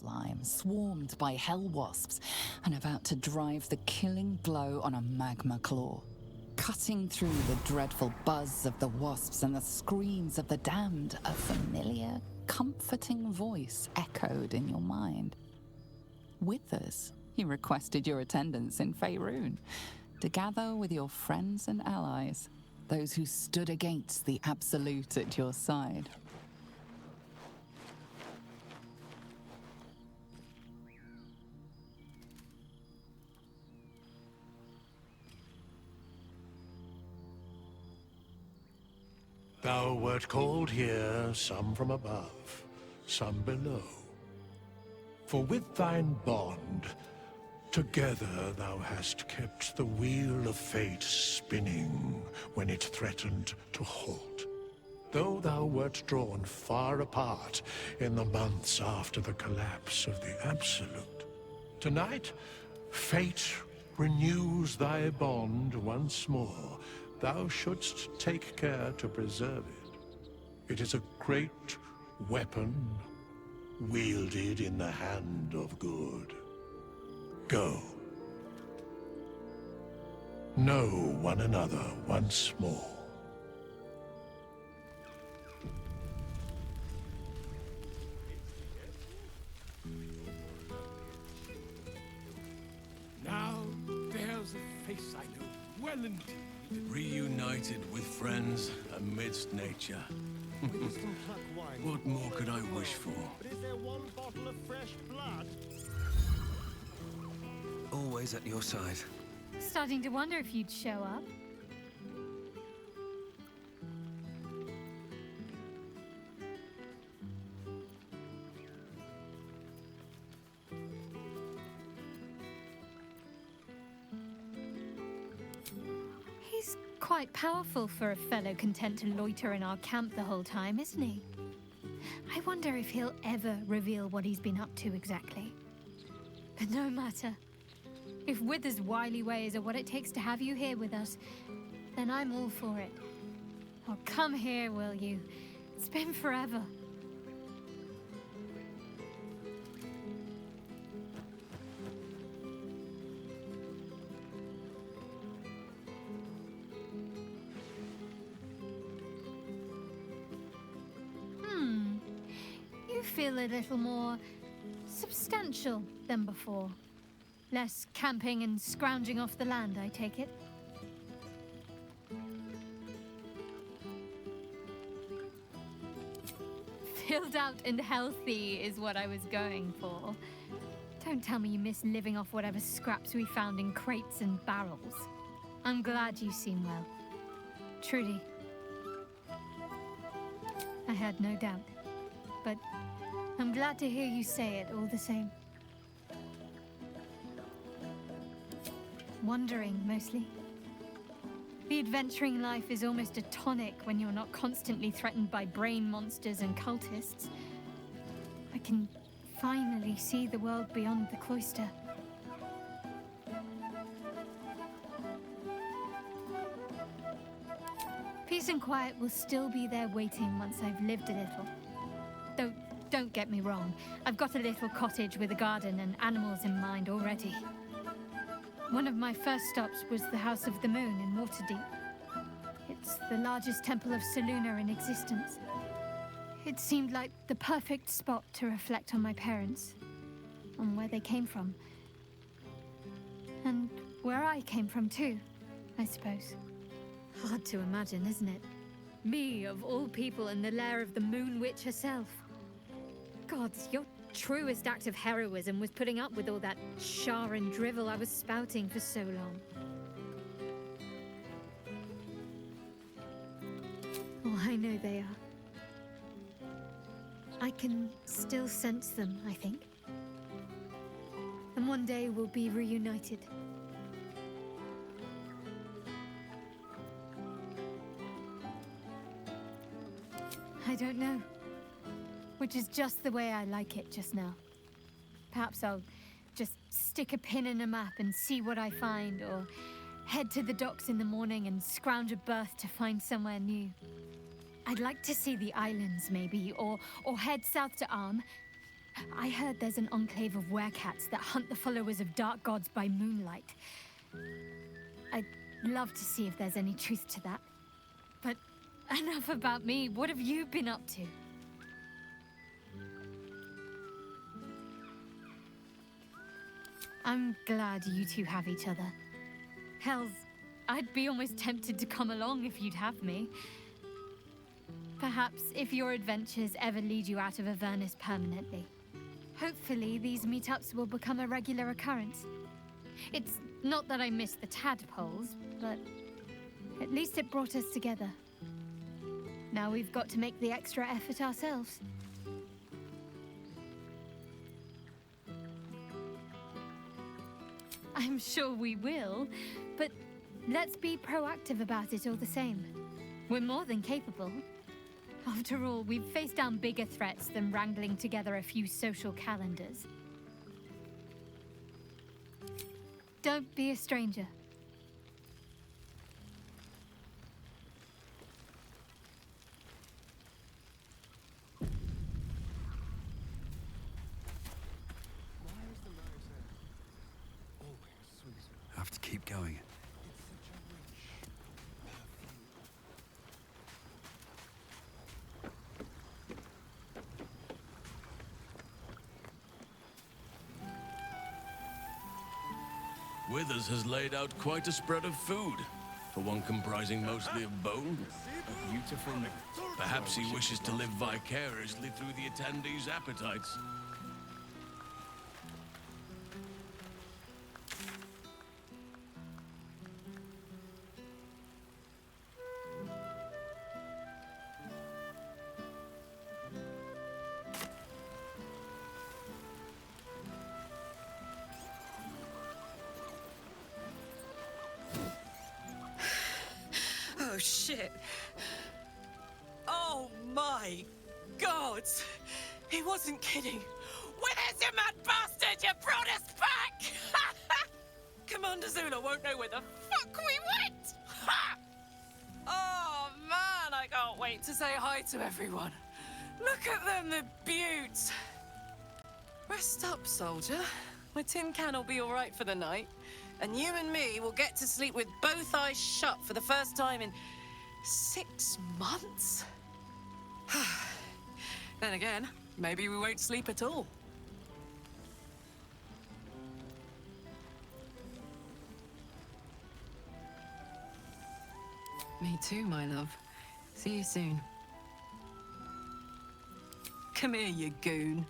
slime, swarmed by hell wasps, and about to drive the killing blow on a magma claw. Cutting through the dreadful buzz of the wasps and the screams of the damned, a familiar, comforting voice echoed in your mind. Withers, he requested your attendance in Faerun, to gather with your friends and allies, those who stood against the Absolute at your side. Thou wert called here, some from above, some below. For with thine bond, together thou hast kept the wheel of fate spinning when it threatened to halt. Though thou wert drawn far apart in the months after the collapse of the Absolute, tonight, fate renews thy bond once more. Thou shouldst take care to preserve it. It is a great weapon, wielded in the hand of good. Go. Know one another once more. Now there's a face I know well indeed. Reunited with friends amidst nature. What more could I wish for? But is there one bottle of fresh blood? Always at your side. Starting to wonder if you'd show up. He's quite powerful for a fellow content to loiter in our camp the whole time, isn't he? I wonder if he'll ever reveal what he's been up to exactly. But no matter. If Wither's wily ways are what it takes to have you here with us, then I'm all for it. Oh, come here, will you? It's been forever. You feel a little more substantial than before. Less camping and scrounging off the land, I take it? Filled out and healthy is what I was going for. Don't tell me you miss living off whatever scraps we found in crates and barrels. I'm glad you seem well. Truly. I had no doubt. But I'm glad to hear you say it all the same. Wandering, mostly. The adventuring life is almost a tonic when you're not constantly threatened by brain monsters and cultists. I can finally see the world beyond the cloister. Peace and quiet will still be there waiting once I've lived a little. Though, don't get me wrong, I've got a little cottage with a garden and animals in mind already. One of my first stops was the House of the Moon in Waterdeep. It's the largest temple of Selûne in existence. It seemed like the perfect spot to reflect on my parents, on where they came from. And where I came from too, I suppose. Hard to imagine, isn't it? Me, of all people, in the lair of the Moon Witch herself. Gods, your truest act of heroism was putting up with all that char and drivel I was spouting for so long. Oh, I know they are. I can still sense them, I think. And one day we'll be reunited. I don't know. Which is just the way I like it just now. Perhaps I'll just stick a pin in a map and see what I find, or head to the docks in the morning and scrounge a berth to find somewhere new. I'd like to see the islands, maybe, or head south to Arm. I heard there's an enclave of werecats that hunt the followers of dark gods by moonlight. I'd love to see if there's any truth to that. But enough about me. What have you been up to? I'm glad you two have each other. Hells, I'd be almost tempted to come along if you'd have me. Perhaps if your adventures ever lead you out of Avernus permanently. Hopefully, these meetups will become a regular occurrence. It's not that I miss the tadpoles, but at least it brought us together. Now we've got to make the extra effort ourselves. I'm sure we will, but let's be proactive about it all the same. We're more than capable. After all, we've faced down bigger threats than wrangling together a few social calendars. Don't be a stranger. I have to keep going. Withers has laid out quite a spread of food, for one comprising mostly of bone. A beautiful night. Perhaps he wishes to live vicariously through the attendees' appetites. Oh, shit. Oh, my God. He wasn't kidding. Where's you mad bastard? You brought us back! Commander Zula won't know where the fuck we went! Ha! Oh, man, I can't wait to say hi to everyone. Look at them, the beauts. Rest up, soldier. My tin can will be all right for the night. And you and me will get to sleep with both eyes shut for the first time in 6 months? Then again, maybe we won't sleep at all. Me too, my love. See you soon. Come here, you goon.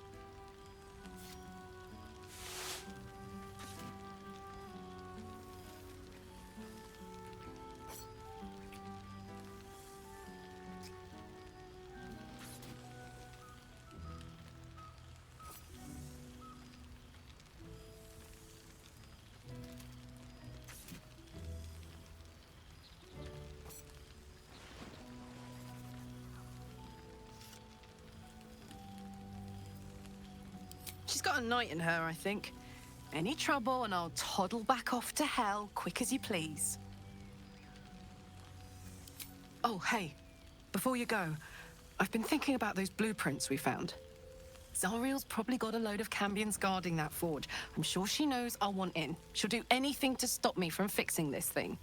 She's got a night in her, I think. Any trouble and I'll toddle back off to hell quick as you please. Oh, hey, before you go, I've been thinking about those blueprints we found. Zariel's probably got a load of Cambions guarding that forge. I'm sure she knows I'll want in. She'll do anything to stop me from fixing this thing.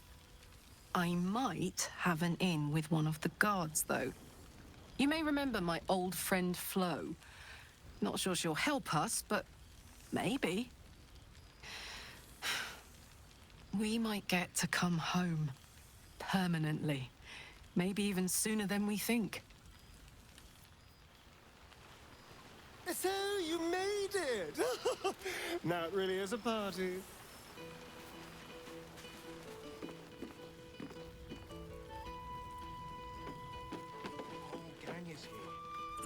I might have an in with one of the guards, though. You may remember my old friend Flo. Not sure she'll help us, but maybe. We might get to come home. Permanently. Maybe even sooner than we think. So you made it! Now it really is a party.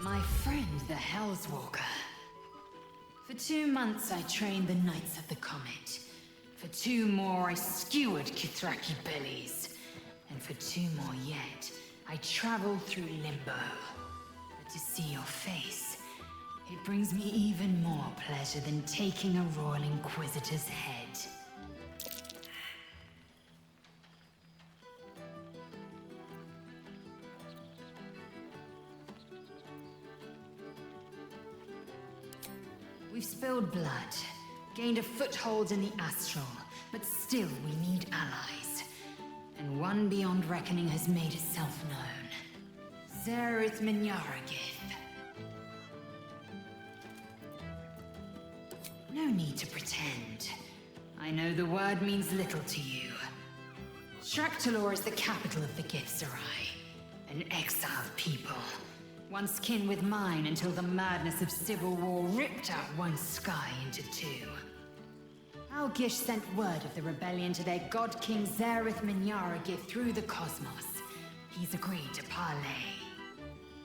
My friend, the Hellswalker. For 2 months I trained the Knights of the Comet. For 2 more I skewered Kithraki bellies. And for 2 more yet, I traveled through Limbo. But to see your face, it brings me even more pleasure than taking a Royal Inquisitor's head. We've spilled blood, gained a foothold in the astral, but still we need allies. And one beyond reckoning has made itself known. Zareth Minyaragith. No need to pretend. I know the word means little to you. Shraktalor is the capital of the Githzerai, an exiled people. Once kin with mine until the madness of civil war ripped out one sky into two. Algish sent word of the rebellion to their god king Zareth Minyaragith through the cosmos. He's agreed to parley.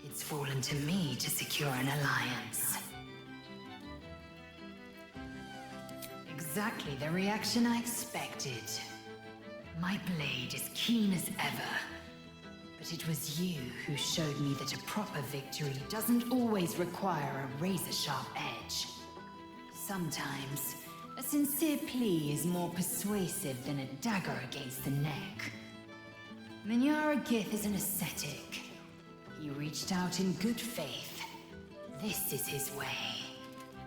It's fallen to me to secure an alliance. Exactly the reaction I expected. My blade is keen as ever. But it was you who showed me that a proper victory doesn't always require a razor-sharp edge. Sometimes, a sincere plea is more persuasive than a dagger against the neck. Minyaragith is an ascetic. He reached out in good faith. This is his way.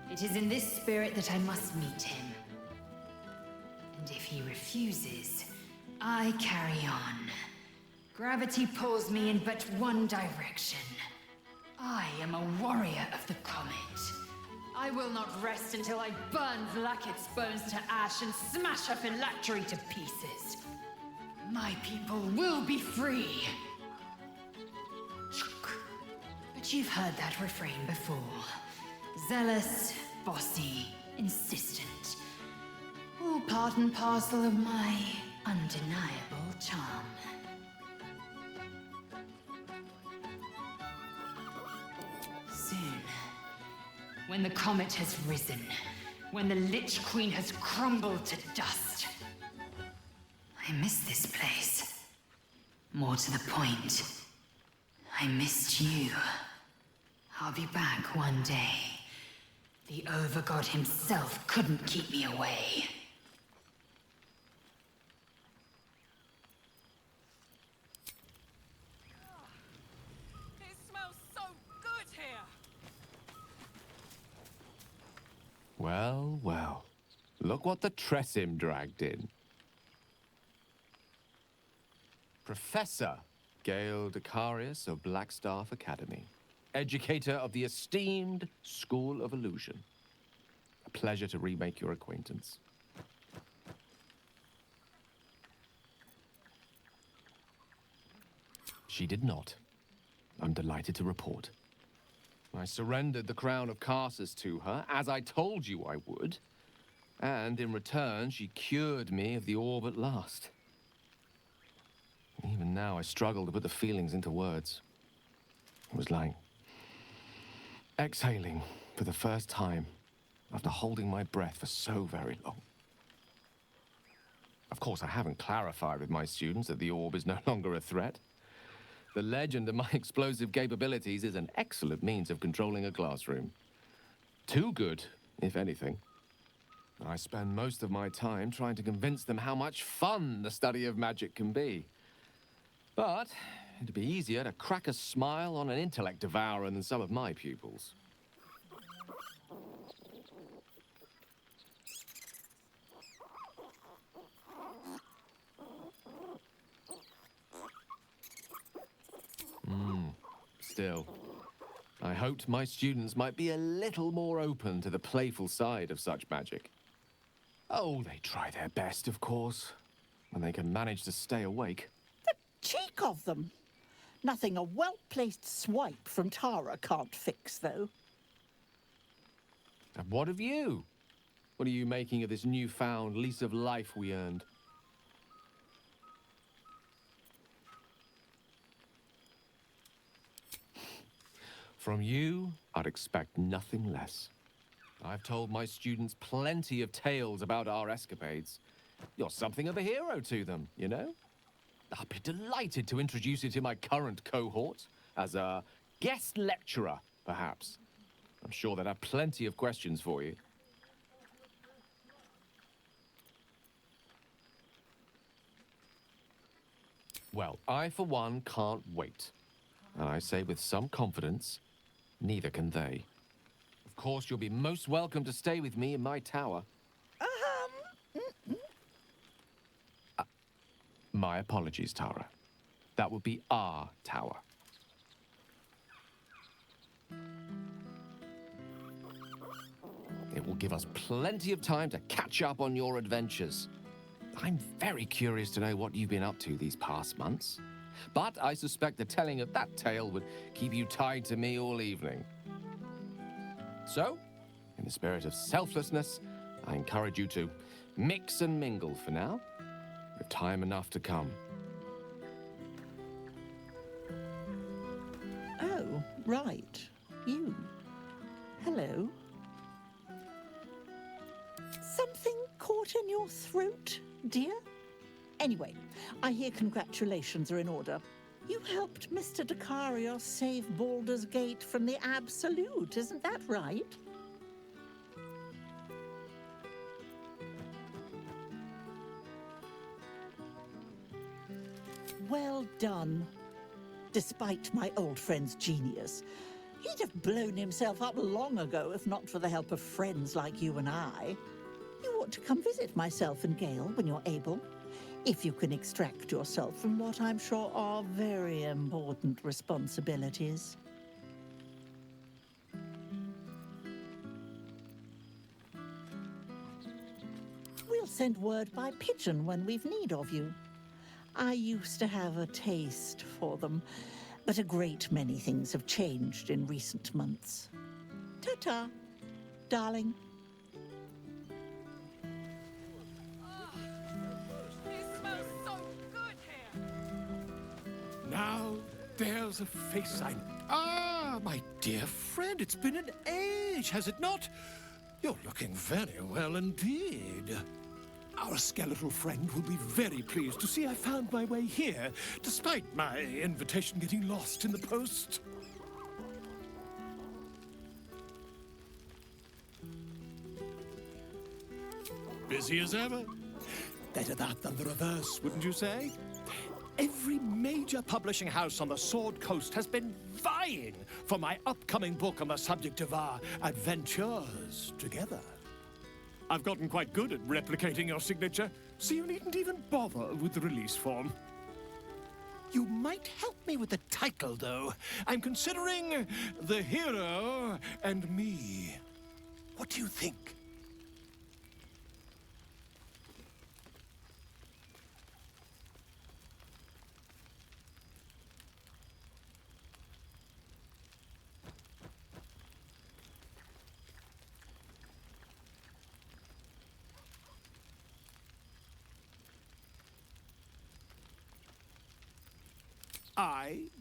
It is in this spirit that I must meet him. And if he refuses, I carry on. Gravity pulls me in but one direction. I am a warrior of the comet. I will not rest until I burn Vlaakith's bones to ash and smash her phylactery to pieces. My people will be free. But you've heard that refrain before. Zealous, bossy, insistent. All part and parcel of my undeniable charm. Soon, when the comet has risen, when the Lich Queen has crumbled to dust, I miss this place. More to the point, I missed you. I'll be back one day. The Overgod himself couldn't keep me away. It smells so good here. Well, well. Look what the Tressim dragged in. Professor Gale Decarius of Blackstaff Academy. Educator of the esteemed School of Illusion. A pleasure to remake your acquaintance. She did not. I'm delighted to report. I surrendered the crown of Karsus to her, as I told you I would. And in return, she cured me of the orb at last. Even now, I struggle to put the feelings into words. It was like exhaling for the first time after holding my breath for so very long. Of course, I haven't clarified with my students that the orb is no longer a threat. The legend of my explosive capabilities is an excellent means of controlling a classroom. Too good, if anything. I spend most of my time trying to convince them how much fun the study of magic can be. But it'd be easier to crack a smile on an intellect devourer than some of my pupils. Still, I hoped my students might be a little more open to the playful side of such magic. Oh, they try their best, of course, when they can manage to stay awake. Cheek of them! Nothing a well-placed swipe from Tara can't fix, though. And what of you? What are you making of this newfound lease of life we earned? From you, I'd expect nothing less. I've told my students plenty of tales about our escapades. You're something of a hero to them, you know? I'll be delighted to introduce you to my current cohort as a guest lecturer, perhaps. I'm sure they'd have plenty of questions for you. Well, I, for one, can't wait. And I say with some confidence, neither can they. Of course, you'll be most welcome to stay with me in my tower. My apologies, Tara. That would be our tower. It will give us plenty of time to catch up on your adventures. I'm very curious to know what you've been up to these past months. But I suspect the telling of that tale would keep you tied to me all evening. So, in the spirit of selflessness, I encourage you to mix and mingle for now, with time enough to come. Oh, right. You. Hello. Something caught in your throat, dear? Anyway, I hear congratulations are in order. You helped Mr. Dakarios save Baldur's Gate from the Absolute, isn't that right? Well done. Despite my old friend's genius, he'd have blown himself up long ago if not for the help of friends like you and I. You ought to come visit myself and Gale when you're able, if you can extract yourself from what I'm sure are very important responsibilities. We'll send word by pigeon when we've need of you. I used to have a taste for them, but a great many things have changed in recent months. Ta-ta, darling. It smells so good here. Now, there's a face I... Ah, my dear friend, it's been an age, has it not? You're looking very well indeed. Our skeletal friend will be very pleased to see I found my way here, despite my invitation getting lost in the post. Busy as ever. Better that than the reverse, wouldn't you say? Every major publishing house on the Sword Coast has been vying for my upcoming book on the subject of our adventures together. I've gotten quite good at replicating your signature, so you needn't even bother with the release form. You might help me with the title, though. I'm considering The Hero and Me. What do you think?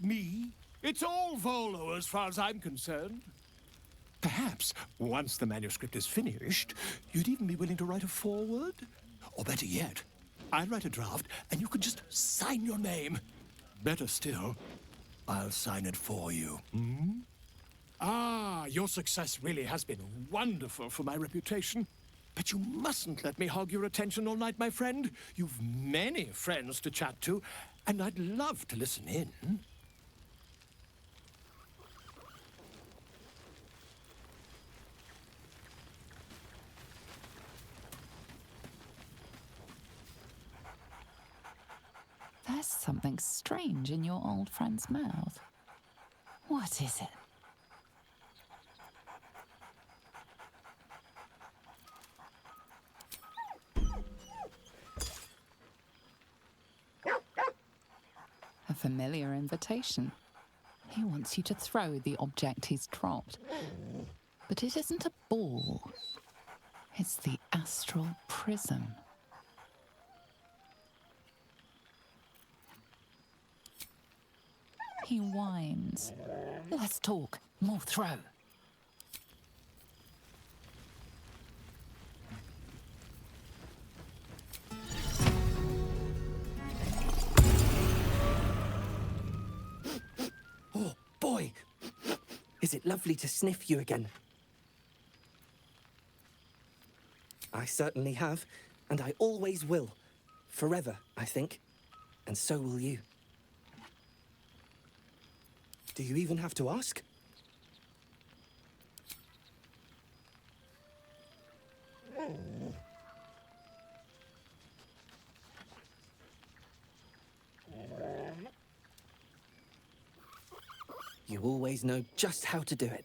Me? It's all Volo as far as I'm concerned. Perhaps, once the manuscript is finished, you'd even be willing to write a foreword? Or better yet, I'll write a draft and you can just sign your name. Better still, I'll sign it for you. Hmm? Ah, your success really has been wonderful for my reputation. But you mustn't let me hog your attention all night, my friend. You've many friends to chat to, and I'd love to listen in. There's something strange in your old friend's mouth. What is it? A familiar invitation. He wants you to throw the object he's dropped. But it isn't a ball. It's the astral prism. He whines. Let's talk. More throw. Oh, boy! Is it lovely to sniff you again? I certainly have, and I always will. Forever, I think. And so will you. Do you even have to ask? You always know just how to do it.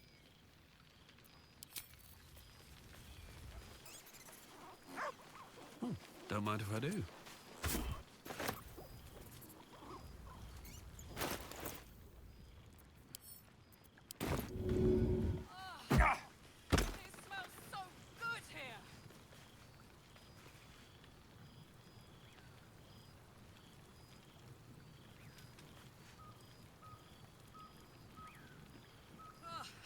Don't mind if I do. It smells so good here.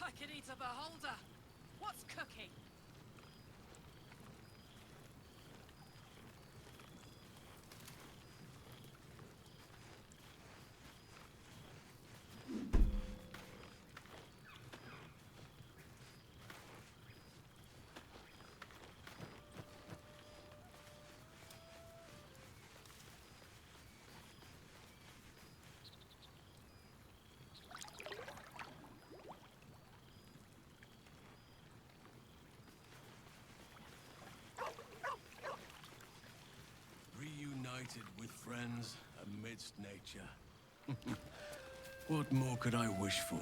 I could eat a beholder. What's cooking? Reunited with friends amidst nature. What more could I wish for?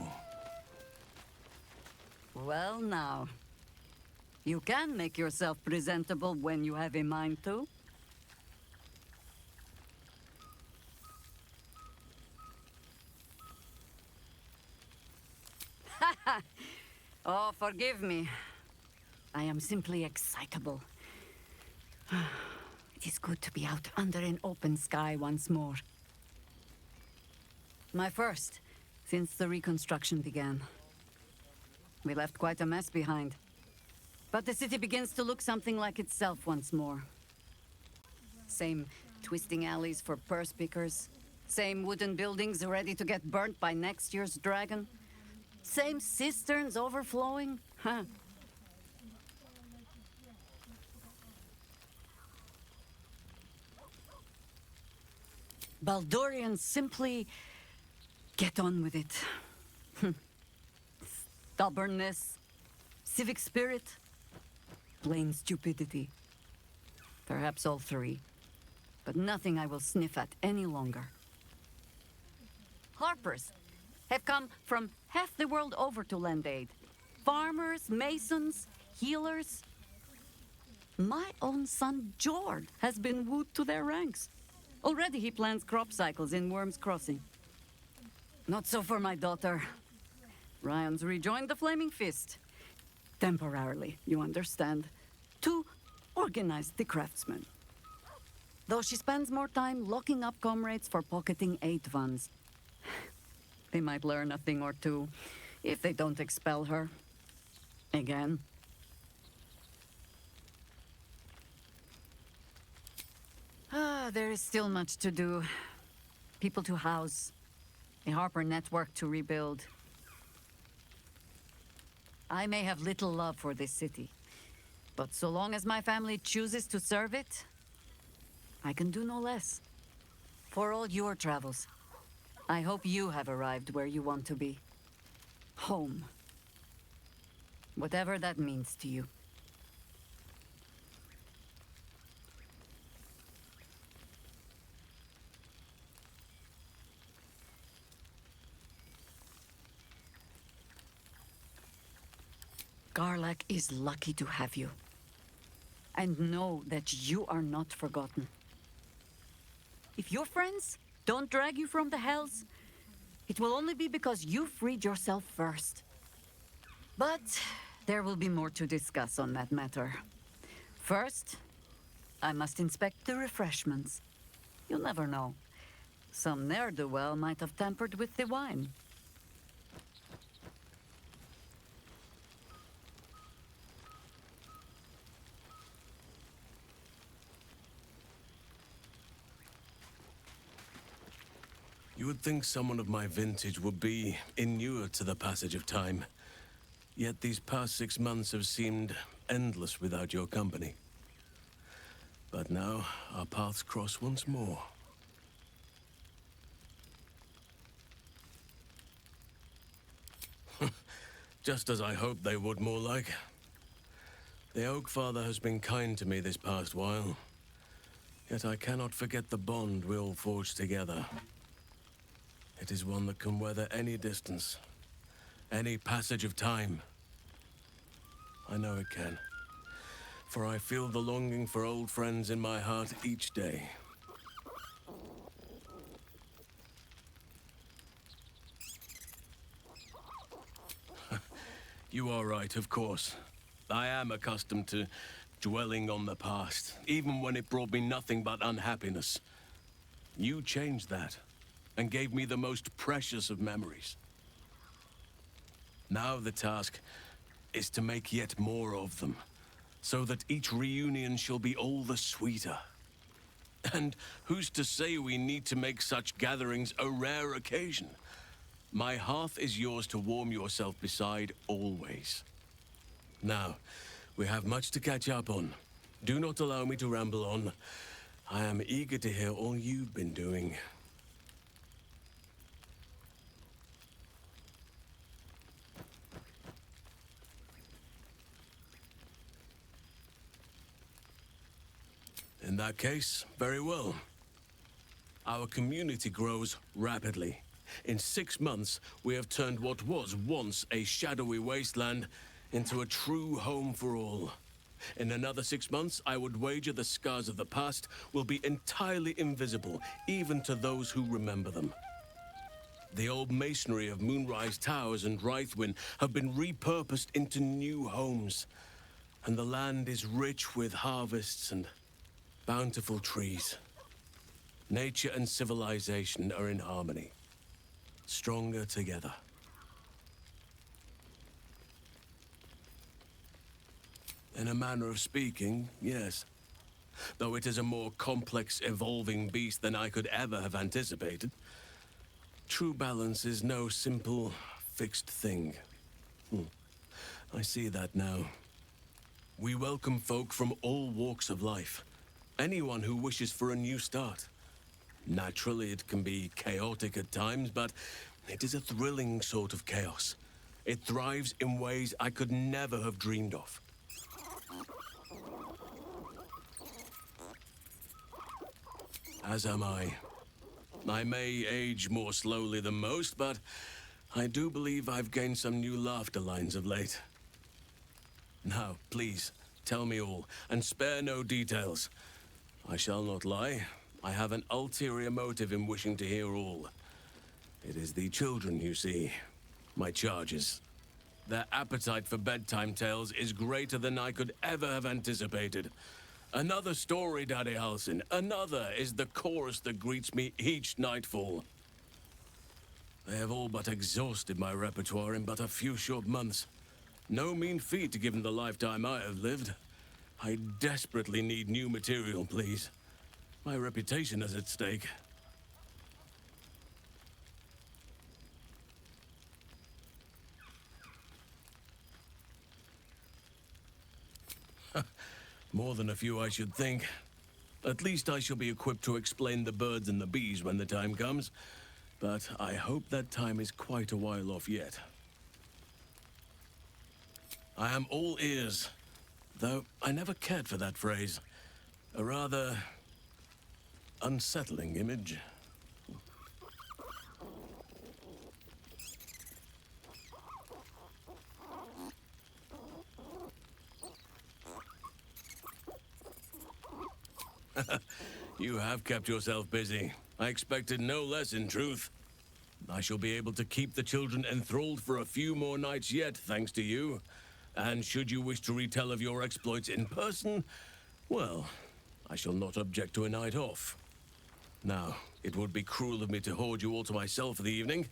Well, now. You can make yourself presentable when you have a mind to. Oh, forgive me. I am simply excitable. It is good to be out under an open sky once more. My first, since the reconstruction began. We left quite a mess behind. But the city begins to look something like itself once more. Same twisting alleys for purse pickers. Same wooden buildings ready to get burnt by next year's dragon. Same cisterns overflowing. Huh. Baldurians simply get on with it. Stubbornness, civic spirit, plain stupidity. Perhaps all three, but nothing I will sniff at any longer. Harpers have come from half the world over to lend aid. Farmers, masons, healers. My own son, Jord, has been wooed to their ranks. Already he plans crop cycles in Worm's Crossing. Not so for my daughter. Ryan's rejoined the Flaming Fist. Temporarily, you understand. To organize the craftsmen. Though she spends more time locking up comrades for pocketing aid funds. They might learn a thing or two, if they don't expel her. Again. There is still much to do. People to house. A Harper network to rebuild. I may have little love for this city, but so long as my family chooses to serve it, I can do no less. For all your travels, I hope you have arrived where you want to be. Home. Whatever that means to you. Garlac is lucky to have you. And know that you are not forgotten. If your friends don't drag you from the hells, it will only be because you freed yourself first. But there will be more to discuss on that matter. First, I must inspect the refreshments. You'll never know. Some ne'er-do-well might have tampered with the wine. You would think someone of my vintage would be inured to the passage of time. Yet these past 6 months have seemed endless without your company. But now, our paths cross once more. Just as I hoped they would, more like. The Oak Father has been kind to me this past while, yet I cannot forget the bond we all forged together. It is one that can weather any distance, any passage of time. I know it can, for I feel the longing for old friends in my heart each day. You are right, of course. I am accustomed to dwelling on the past, even when it brought me nothing but unhappiness. You changed that, and gave me the most precious of memories. Now the task is to make yet more of them, so that each reunion shall be all the sweeter. And who's to say we need to make such gatherings a rare occasion? My hearth is yours to warm yourself beside always. Now, we have much to catch up on. Do not allow me to ramble on. I am eager to hear all you've been doing. In that case, very well. Our community grows rapidly. In 6 months, we have turned what was once a shadowy wasteland into a true home for all. In another 6 months, I would wager the scars of the past will be entirely invisible, even to those who remember them. The old masonry of Moonrise Towers and Rythwin have been repurposed into new homes, and the land is rich with harvests and bountiful trees. Nature and civilization are in harmony, stronger together. In a manner of speaking, yes. Though it is a more complex, evolving beast than I could ever have anticipated. True balance is no simple, fixed thing. I see that now. We welcome folk from all walks of life. Anyone who wishes for a new start. Naturally, it can be chaotic at times, but it is a thrilling sort of chaos. It thrives in ways I could never have dreamed of. As am I. I may age more slowly than most, but I do believe I've gained some new laughter lines of late. Now, please, tell me all, and spare no details. I shall not lie. I have an ulterior motive in wishing to hear all. It is the children, you see. My charges. Their appetite for bedtime tales is greater than I could ever have anticipated. Another story, Daddy Halsin. Another is the chorus that greets me each nightfall. They have all but exhausted my repertoire in but a few short months. No mean feat given the lifetime I have lived. I desperately need new material, please. My reputation is at stake. More than a few, I should think. At least I shall be equipped to explain the birds and the bees when the time comes. But I hope that time is quite a while off yet. I am all ears, though I never cared for that phrase. A rather unsettling image. You have kept yourself busy. I expected no less, in truth. I shall be able to keep the children enthralled for a few more nights yet, thanks to you. And should you wish to retell of your exploits in person, well, I shall not object to a night off. Now, it would be cruel of me to hoard you all to myself for the evening,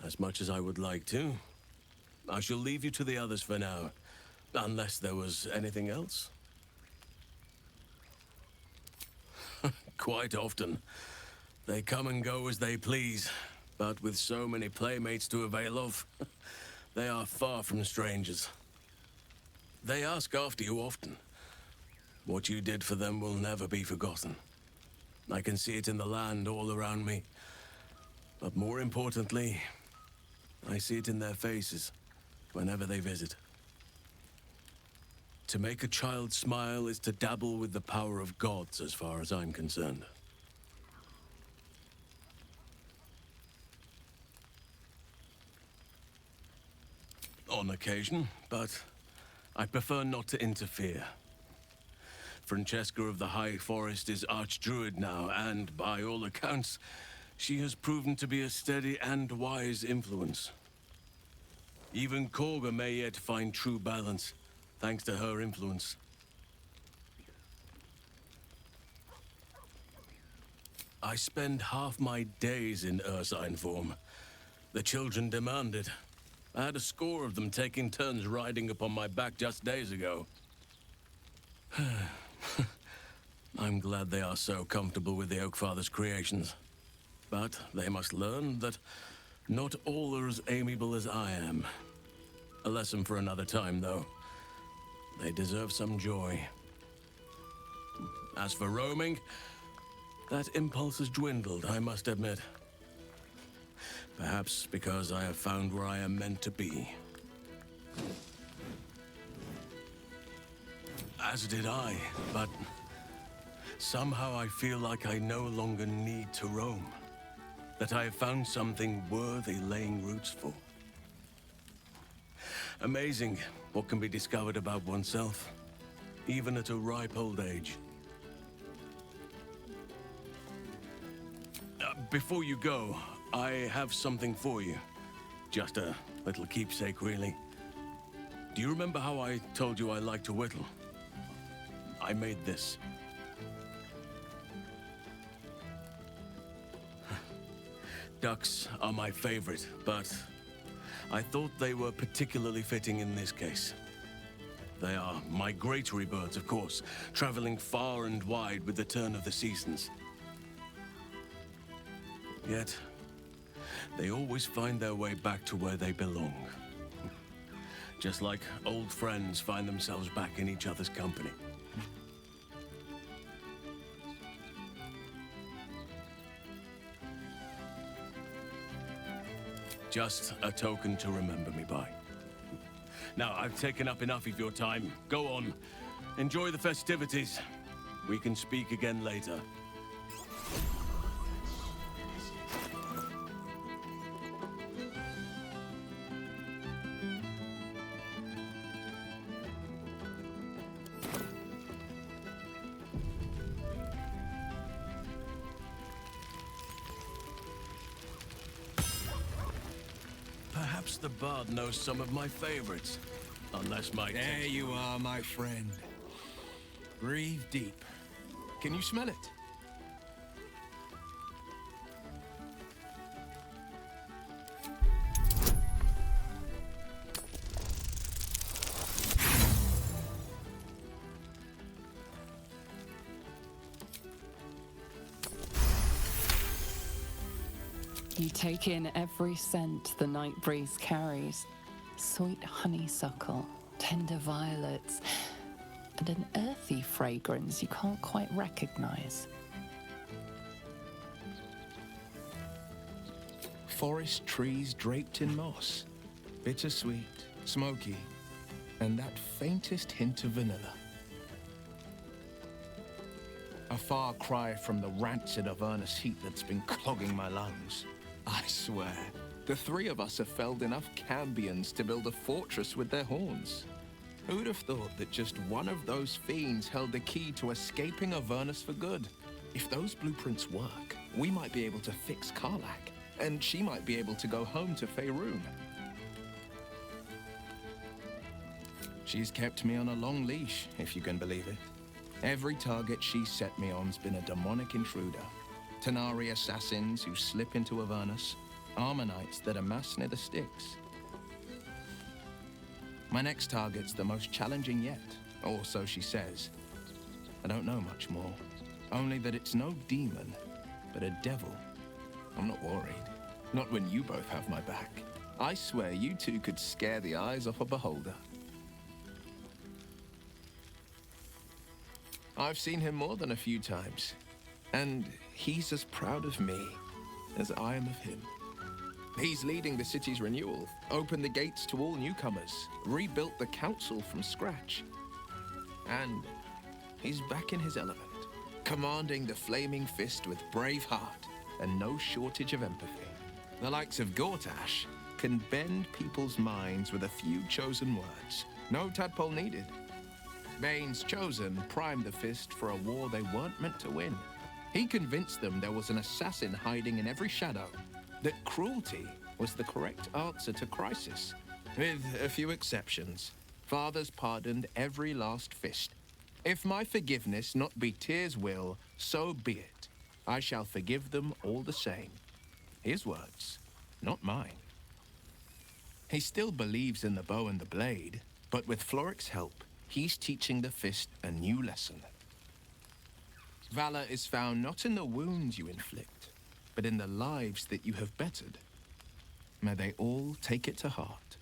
as much as I would like to. I shall leave you to the others for now, unless there was anything else. Quite often. They come and go as they please, but with so many playmates to avail of, they are far from strangers. They ask after you often. What you did for them will never be forgotten. I can see it in the land all around me. But more importantly, I see it in their faces whenever they visit. To make a child smile is to dabble with the power of gods, as far as I'm concerned. On occasion, but I prefer not to interfere. Francesca of the High Forest is Archdruid now, and by all accounts, she has proven to be a steady and wise influence. Even Korga may yet find true balance, thanks to her influence. I spend half my days in Ursine form. The children demand it. I had a score of them taking turns riding upon my back just days ago. I'm glad they are so comfortable with the Oakfather's creations. But they must learn that not all are as amiable as I am. A lesson for another time, though. They deserve some joy. As for roaming, that impulse has dwindled, I must admit. Perhaps because I have found where I am meant to be. As did I, but somehow I feel like I no longer need to roam. That I have found something worthy laying roots for. Amazing what can be discovered about oneself, even at a ripe old age. Before you go, I have something for you. Just a little keepsake, really. Do you remember how I told you I like to whittle? I made this. Ducks are my favorite, but I thought they were particularly fitting in this case. They are migratory birds, of course, traveling far and wide with the turn of the seasons. Yet, they always find their way back to where they belong. Just like old friends find themselves back in each other's company. Just a token to remember me by. Now, I've taken up enough of your time. Go on. Enjoy the festivities. We can speak again later. Perhaps the bard knows some of my favorites. Unless my... There you are, my friend. Breathe deep. Can you smell it? You take in every scent the night breeze carries. Sweet honeysuckle, tender violets, and an earthy fragrance you can't quite recognize. Forest trees draped in moss. Bittersweet, smoky, and that faintest hint of vanilla. A far cry from the rancid Avernus heat that's been clogging my lungs. I swear, the three of us have felled enough cambions to build a fortress with their horns. Who'd have thought that just one of those fiends held the key to escaping Avernus for good? If those blueprints work, we might be able to fix Karlak, and she might be able to go home to Faerun. She's kept me on a long leash, if you can believe it. Every target she's set me on's been a demonic intruder. Tanari assassins who slip into Avernus, Armonites that amass near the Styx. My next target's the most challenging yet, or so she says. I don't know much more, only that it's no demon, but a devil. I'm not worried, not when you both have my back. I swear you two could scare the eyes off a beholder. I've seen him more than a few times, and he's as proud of me as I am of him. He's leading the city's renewal, opened the gates to all newcomers, rebuilt the council from scratch. And he's back in his element, commanding the flaming fist with brave heart and no shortage of empathy. The likes of Gortash can bend people's minds with a few chosen words. No tadpole needed. Bane's Chosen primed the fist for a war they weren't meant to win. He convinced them there was an assassin hiding in every shadow, that cruelty was the correct answer to crisis. With a few exceptions, fathers pardoned every last fist. If my forgiveness not be Tyr's will, so be it. I shall forgive them all the same. His words, not mine. He still believes in the bow and the blade, but with Floric's help, he's teaching the fist a new lesson. Valor is found not in the wounds you inflict, but in the lives that you have bettered. May they all take it to heart.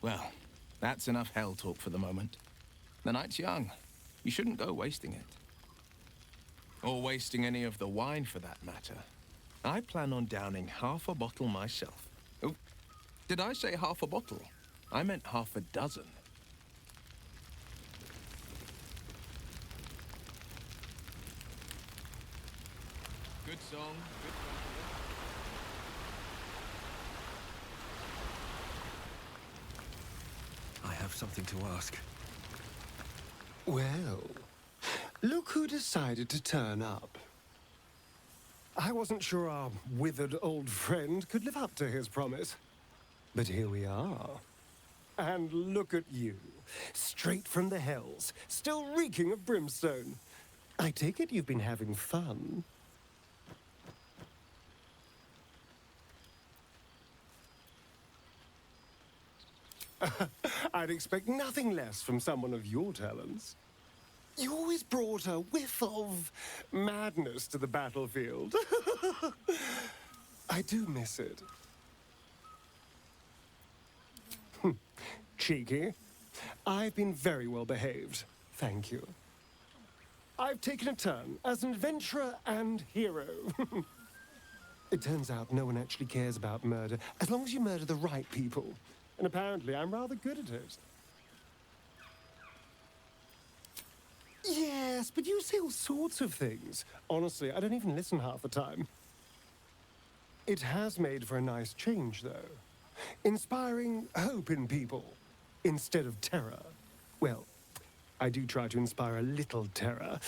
Well, that's enough hell talk for the moment. The night's young. You shouldn't go wasting it. Or wasting any of the wine for that matter. I plan on downing half a bottle myself. Oh, did I say half a bottle? I meant half a dozen. Good song, good I have something to ask. Well, look who decided to turn up. I wasn't sure our withered old friend could live up to his promise. But here we are. And look at you, straight from the hells, still reeking of brimstone. I take it you've been having fun. I'd expect nothing less from someone of your talents. You always brought a whiff of madness to the battlefield. I do miss it. Cheeky. I've been very well behaved, thank you. I've taken a turn as an adventurer and hero. It turns out no one actually cares about murder, as long as you murder the right people. And apparently I'm rather good at it. Yes, but you say all sorts of things. Honestly, I don't even listen half the time. It has made for a nice change, though. Inspiring hope in people, instead of terror. Well, I do try to inspire a little terror.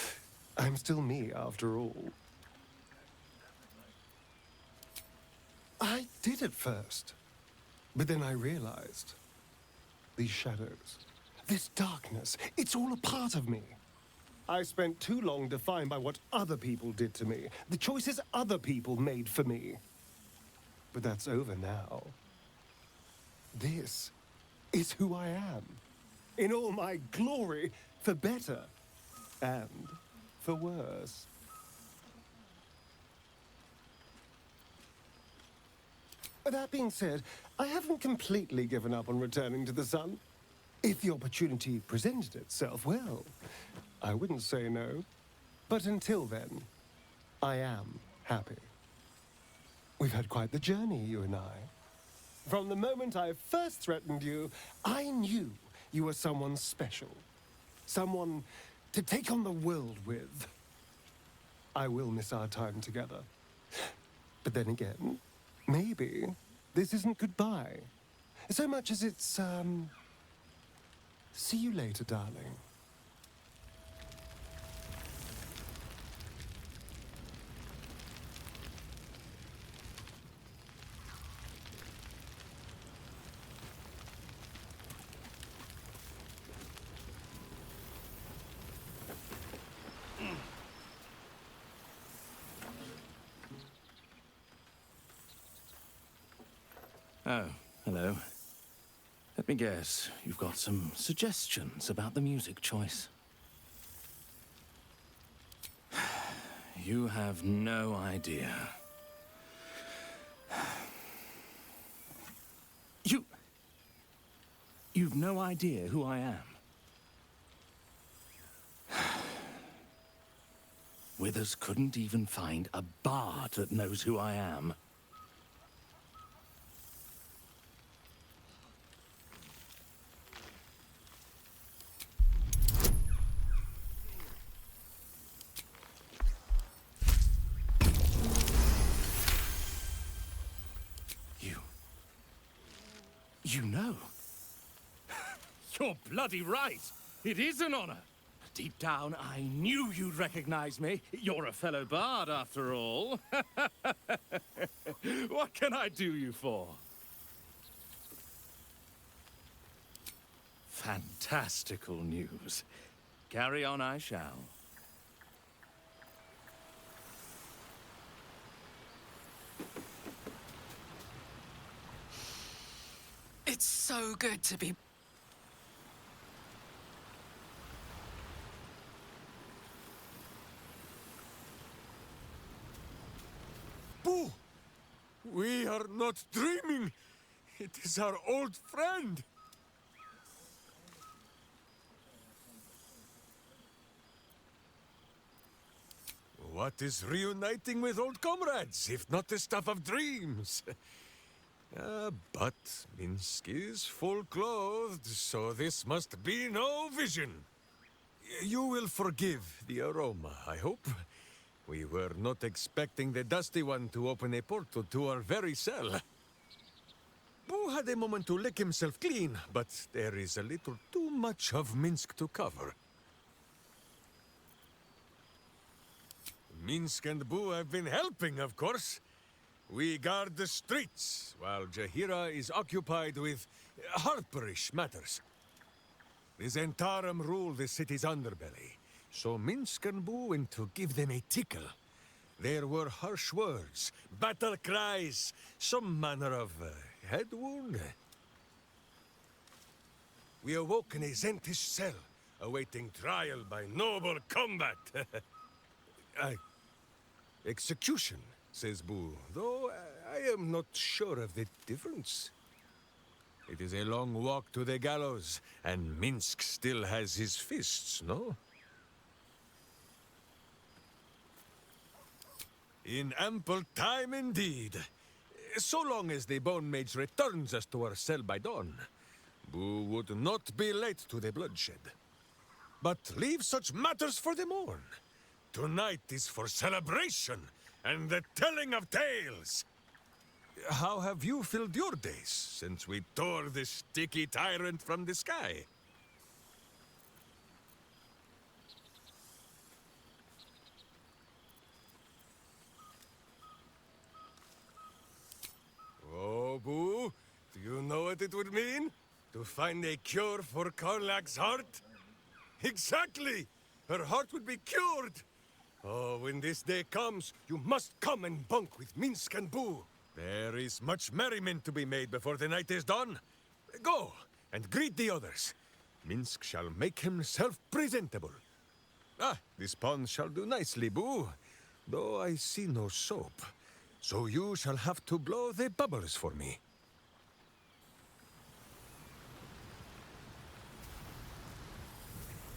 I'm still me, after all. I did at first. But then I realized, these shadows, this darkness, it's all a part of me. I spent too long defined by what other people did to me, the choices other people made for me. But that's over now. This is who I am, in all my glory, for better and for worse. That being said, I haven't completely given up on returning to the sun. If the opportunity presented itself, well, I wouldn't say no. But until then, I am happy. We've had quite the journey, you and I. From the moment I first threatened you, I knew you were someone special. Someone to take on the world with. I will miss our time together. But then again, maybe this isn't goodbye. So much as it's, see you later, darling. Oh, hello. Let me guess, you've got some suggestions about the music choice. You have no idea. You've no idea who I am. Withers couldn't even find a bard that knows who I am. You know. You're bloody right. It is an honor. Deep down, I knew you'd recognize me. You're a fellow bard, after all. What can I do you for? Fantastical news. Carry on I shall. It's so good to be... Boo! We are not dreaming. It is our old friend. What is reuniting with old comrades, if not the stuff of dreams? But Minsk is full-clothed, so this must be no vision. You will forgive the aroma, I hope. We were not expecting the Dusty One to open a portal to our very cell. Boo had a moment to lick himself clean, but there is a little too much of Minsk to cover. Minsk and Boo have been helping, of course. We guard the streets, while Jahira is occupied with harperish matters. The Zentarum rule the city's underbelly, so Minsk and Boo went to give them a tickle. There were harsh words, battle cries, some manner of head wound. We awoke in a Zentish cell, awaiting trial by noble combat. Execution, says Boo, though I am not sure of the difference. It is a long walk to the gallows, and Minsk still has his fists, no? In ample time indeed. So long as the Bone Mage returns us to our cell by dawn, Boo would not be late to the bloodshed. But leave such matters for the morn. Tonight is for celebration and the telling of tales. How have you filled your days since we tore the sticky tyrant from the sky? Oh, Boo, do you know what it would mean? To find a cure for Karlach's heart? Exactly! Her heart would be cured! Oh, when this day comes, you must come and bunk with Minsk and Boo. There is much merriment to be made before the night is done. Go, and greet the others. Minsk shall make himself presentable. Ah, this pond shall do nicely, Boo. Though I see no soap. So you shall have to blow the bubbles for me.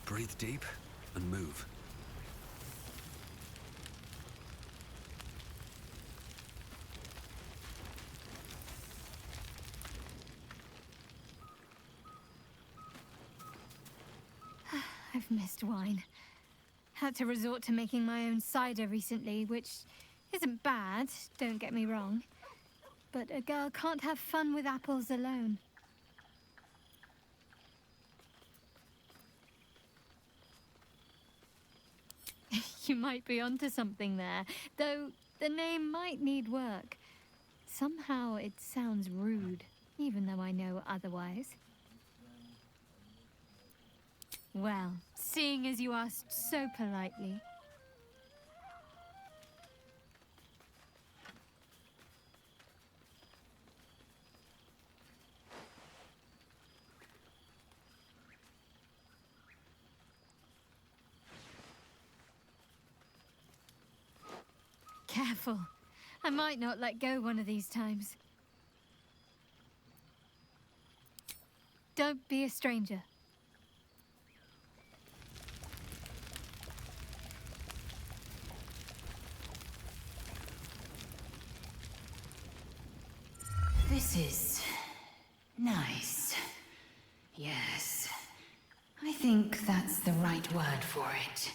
Breathe deep and move. I've missed wine. Had to resort to making my own cider recently, which isn't bad, don't get me wrong. But a girl can't have fun with apples alone. You might be onto something there, though the name might need work. Somehow it sounds rude, even though I know otherwise. Well, seeing as you asked so politely. Careful. I might not let go one of these times. Don't be a stranger. This is nice. Yes. I think that's the right word for it.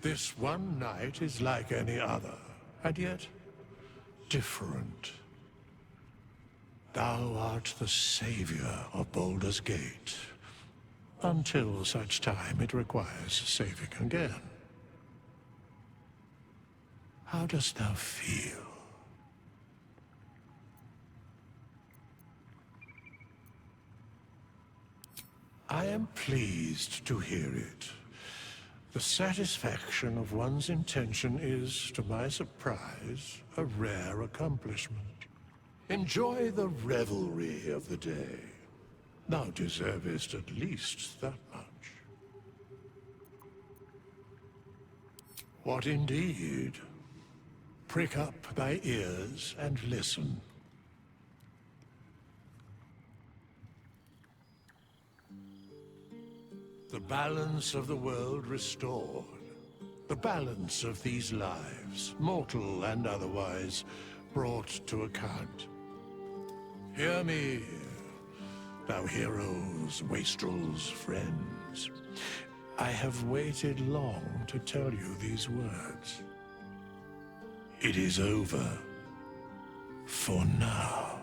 This one night is like any other, and yet different. Thou art the savior of Baldur's Gate, until such time it requires saving again. How dost thou feel? I am pleased to hear it. The satisfaction of one's intention is, to my surprise, a rare accomplishment. Enjoy the revelry of the day. Thou deservest at least that much. What indeed? Prick up thy ears and listen. The balance of the world restored. The balance of these lives, mortal and otherwise, brought to account. Hear me, thou heroes, wastrels, friends. I have waited long to tell you these words. It is over. For now.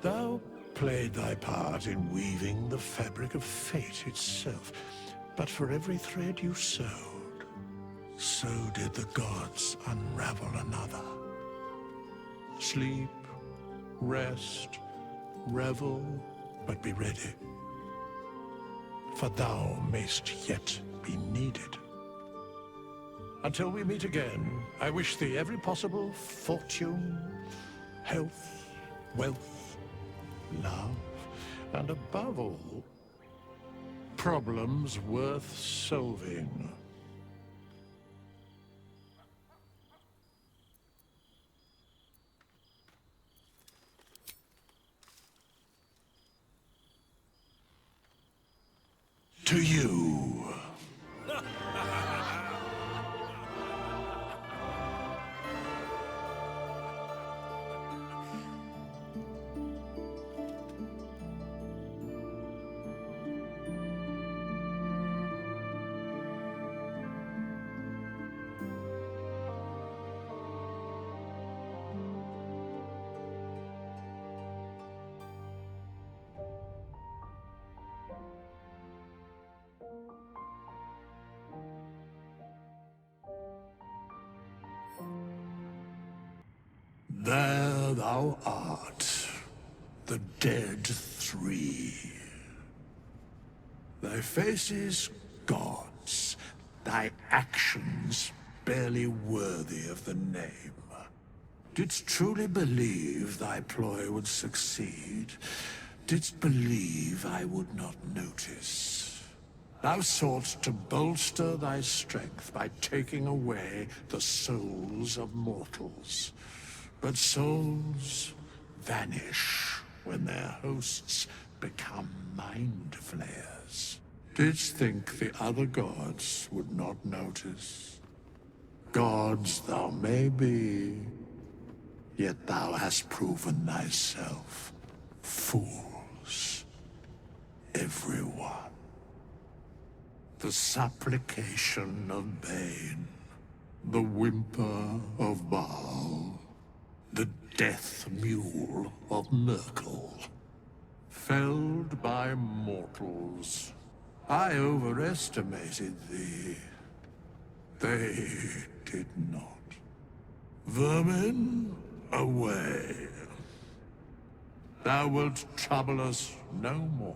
Thou played thy part in weaving the fabric of fate itself, but for every thread you sewed, so did the gods unravel another. Sleep, rest, revel, but be ready. For thou mayst yet be needed. Until we meet again, I wish thee every possible fortune, health, wealth, love, and above all, problems worth solving. To you. There thou art, the dead three. Thy faces gods, thy actions barely worthy of the name. Didst truly believe thy ploy would succeed? Didst believe I would not notice? Thou sought to bolster thy strength by taking away the souls of mortals. But souls vanish when their hosts become mind flayers. Didst think the other gods would not notice? Gods thou may be, yet thou hast proven thyself fools. Everyone. The supplication of Bane, the whimper of Baal, the death mule of Merkel. Felled by mortals. I overestimated thee. They did not. Vermin, away. Thou wilt trouble us no more.